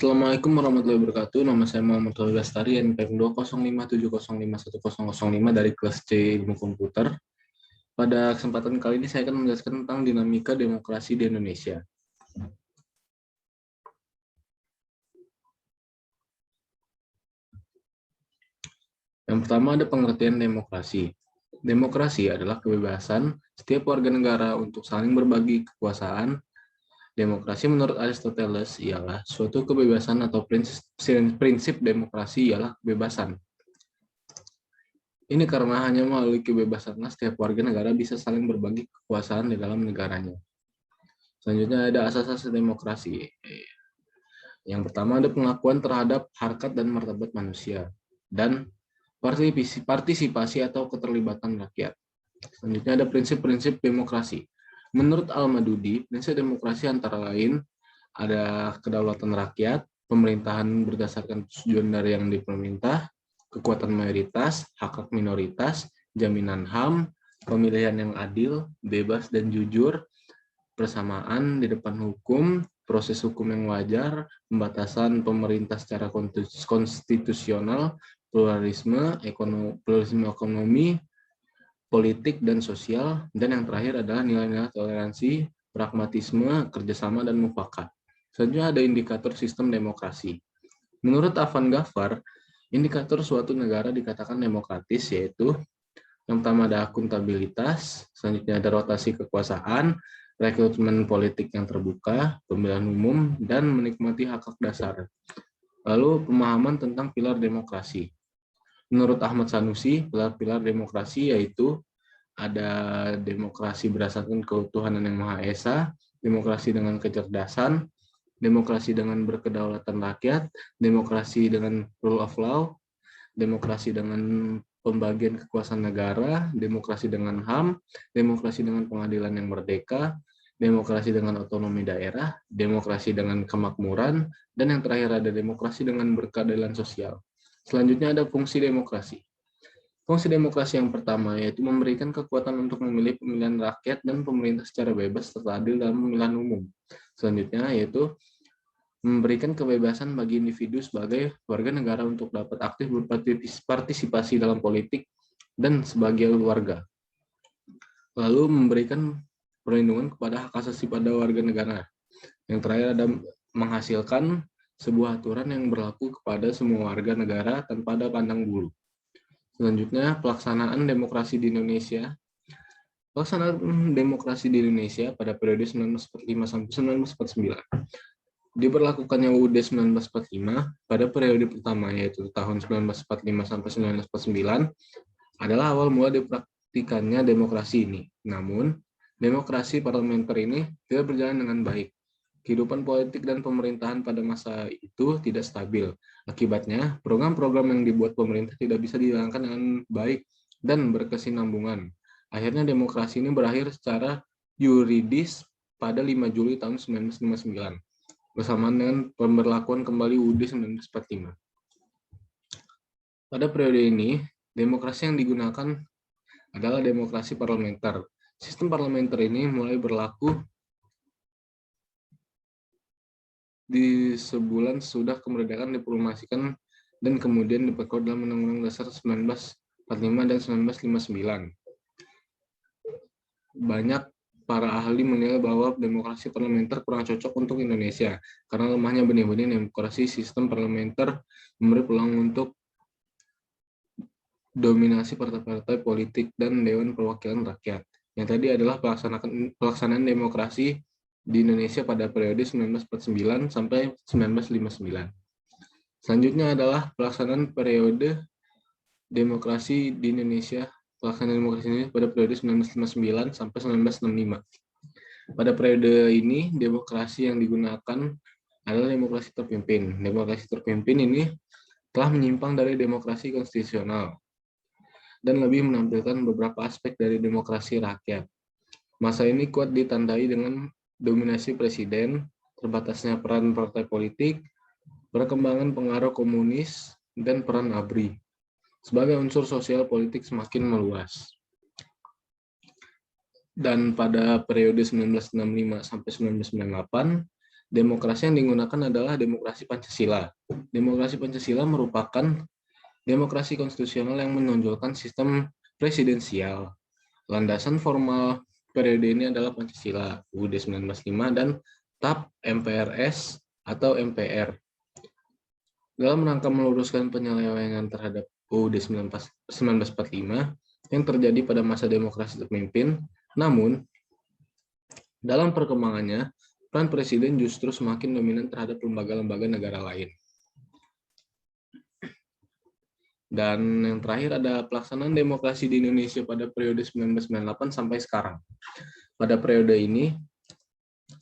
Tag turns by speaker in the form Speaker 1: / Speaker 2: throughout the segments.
Speaker 1: Assalamualaikum warahmatullahi wabarakatuh. Nama saya Muhammad Tauhid Lestari, NPM 205705105 dari kelas C Ilmu Komputer. Pada kesempatan kali ini saya akan menjelaskan tentang dinamika demokrasi di Indonesia. Yang pertama ada pengertian demokrasi. Demokrasi adalah kebebasan setiap warga negara untuk saling berbagi kekuasaan. Demokrasi menurut Aristoteles ialah suatu kebebasan atau prinsip demokrasi ialah kebebasan. Ini karena hanya melalui kebebasanlah setiap warga negara bisa saling berbagi kekuasaan di dalam negaranya. Selanjutnya ada asas-asas demokrasi. Yang pertama ada pengakuan terhadap harkat dan martabat manusia dan partisipasi atau keterlibatan rakyat. Selanjutnya ada prinsip-prinsip demokrasi. Menurut Al-Madudi, prinsip demokrasi antara lain ada kedaulatan rakyat, pemerintahan berdasarkan persetujuan dari yang diperintah, kekuatan mayoritas, hak-hak minoritas, jaminan HAM, pemilihan yang adil, bebas dan jujur, persamaan di depan hukum, proses hukum yang wajar, pembatasan pemerintah secara konstitusional, pluralisme ekonomi, politik dan sosial, dan yang terakhir adalah nilai-nilai toleransi, pragmatisme, kerjasama, dan mufakat. Selanjutnya ada indikator sistem demokrasi. Menurut Afan Ghaffar, indikator suatu negara dikatakan demokratis yaitu yang pertama ada akuntabilitas, selanjutnya ada rotasi kekuasaan, rekrutmen politik yang terbuka, pemilihan umum, dan menikmati hak-hak dasar. Lalu pemahaman tentang pilar demokrasi. Menurut Ahmad Sanusi, pilar-pilar demokrasi yaitu ada demokrasi berdasarkan ketuhanan yang Maha Esa, demokrasi dengan kecerdasan, demokrasi dengan berkedaulatan rakyat, demokrasi dengan rule of law, demokrasi dengan pembagian kekuasaan negara, demokrasi dengan HAM, demokrasi dengan pengadilan yang merdeka, demokrasi dengan otonomi daerah, demokrasi dengan kemakmuran, dan yang terakhir ada demokrasi dengan berkeadilan sosial. Selanjutnya ada fungsi demokrasi. Fungsi demokrasi yang pertama yaitu memberikan kekuatan untuk memilih pemilihan rakyat dan pemerintah secara bebas serta adil dalam pemilihan umum. Selanjutnya yaitu memberikan kebebasan bagi individu sebagai warga negara untuk dapat aktif berpartisipasi dalam politik dan sebagai warga. Lalu memberikan perlindungan kepada hak asasi pada warga negara. Yang terakhir ada menghasilkan sebuah aturan yang berlaku kepada semua warga negara tanpa ada pandang bulu. Selanjutnya, pelaksanaan demokrasi di Indonesia. Pelaksanaan demokrasi di Indonesia pada periode 1945 sampai 1949. Diberlakukannya UUD 1945 pada periode pertama yaitu tahun 1945 sampai 1949 adalah awal mula dipraktikannya demokrasi ini. Namun, demokrasi parlementer ini tidak berjalan dengan baik. Kehidupan politik dan pemerintahan pada masa itu tidak stabil. Akibatnya, program-program yang dibuat pemerintah tidak bisa dijalankan dengan baik dan berkesinambungan. Akhirnya demokrasi ini berakhir secara yuridis pada 5 Juli tahun 1959, bersamaan dengan pemberlakuan kembali UUD 1945. Pada periode ini, demokrasi yang digunakan adalah demokrasi parlementer. Sistem parlementer ini mulai berlaku di sebulan sudah kemerdekaan diproklamasikan dan kemudian diperkuat dalam Undang-Undang Dasar 1945 dan 1959. Banyak para ahli menilai bahwa demokrasi parlementer kurang cocok untuk Indonesia karena lemahnya benih-benih demokrasi sistem parlementer memberi peluang untuk dominasi partai-partai politik dan Dewan Perwakilan Rakyat. Yang tadi adalah pelaksanaan demokrasi di Indonesia pada periode 1949 sampai 1959. Selanjutnya adalah pelaksanaan periode demokrasi di Indonesia, pelaksanaan demokrasi ini pada periode 1959 sampai 1965. Pada periode ini, demokrasi yang digunakan adalah demokrasi terpimpin. Demokrasi terpimpin ini telah menyimpang dari demokrasi konstitusional dan lebih menampilkan beberapa aspek dari demokrasi rakyat. Masa ini kuat ditandai dengan dominasi presiden, terbatasnya peran partai politik, perkembangan pengaruh komunis, dan peran ABRI. Sebagai unsur sosial politik semakin meluas. Dan pada periode 1965 sampai 1998, Demokrasi yang digunakan adalah demokrasi Pancasila. Demokrasi Pancasila merupakan demokrasi konstitusional yang menonjolkan sistem presidensial. Landasan formal periode ini adalah Pancasila, UUD 1945, dan TAP MPRS atau MPR. Dalam rangka meluruskan penyelewengan terhadap UUD 1945 yang terjadi pada masa demokrasi terpimpin, namun dalam perkembangannya, peran presiden justru semakin dominan terhadap lembaga-lembaga negara lain. Dan yang terakhir ada pelaksanaan demokrasi di Indonesia pada periode 1998 sampai sekarang. Pada periode ini,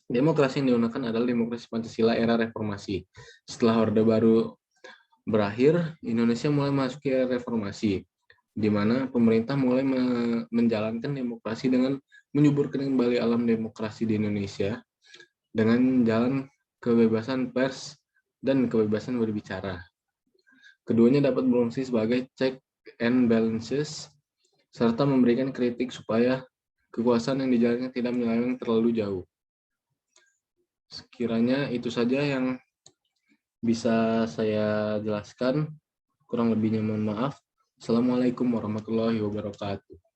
Speaker 1: demokrasi yang digunakan adalah demokrasi Pancasila era reformasi. Setelah Orde Baru berakhir, Indonesia mulai memasuki era reformasi, di mana pemerintah mulai menjalankan demokrasi dengan menyuburkan kembali alam demokrasi di Indonesia dengan jalan kebebasan pers dan kebebasan berbicara. Keduanya dapat berfungsi sebagai check and balances serta memberikan kritik supaya kekuasaan yang dijalankan tidak menyeleweng terlalu jauh. Sekiranya itu saja yang bisa saya jelaskan. Kurang lebihnya mohon maaf. Assalamualaikum warahmatullahi wabarakatuh.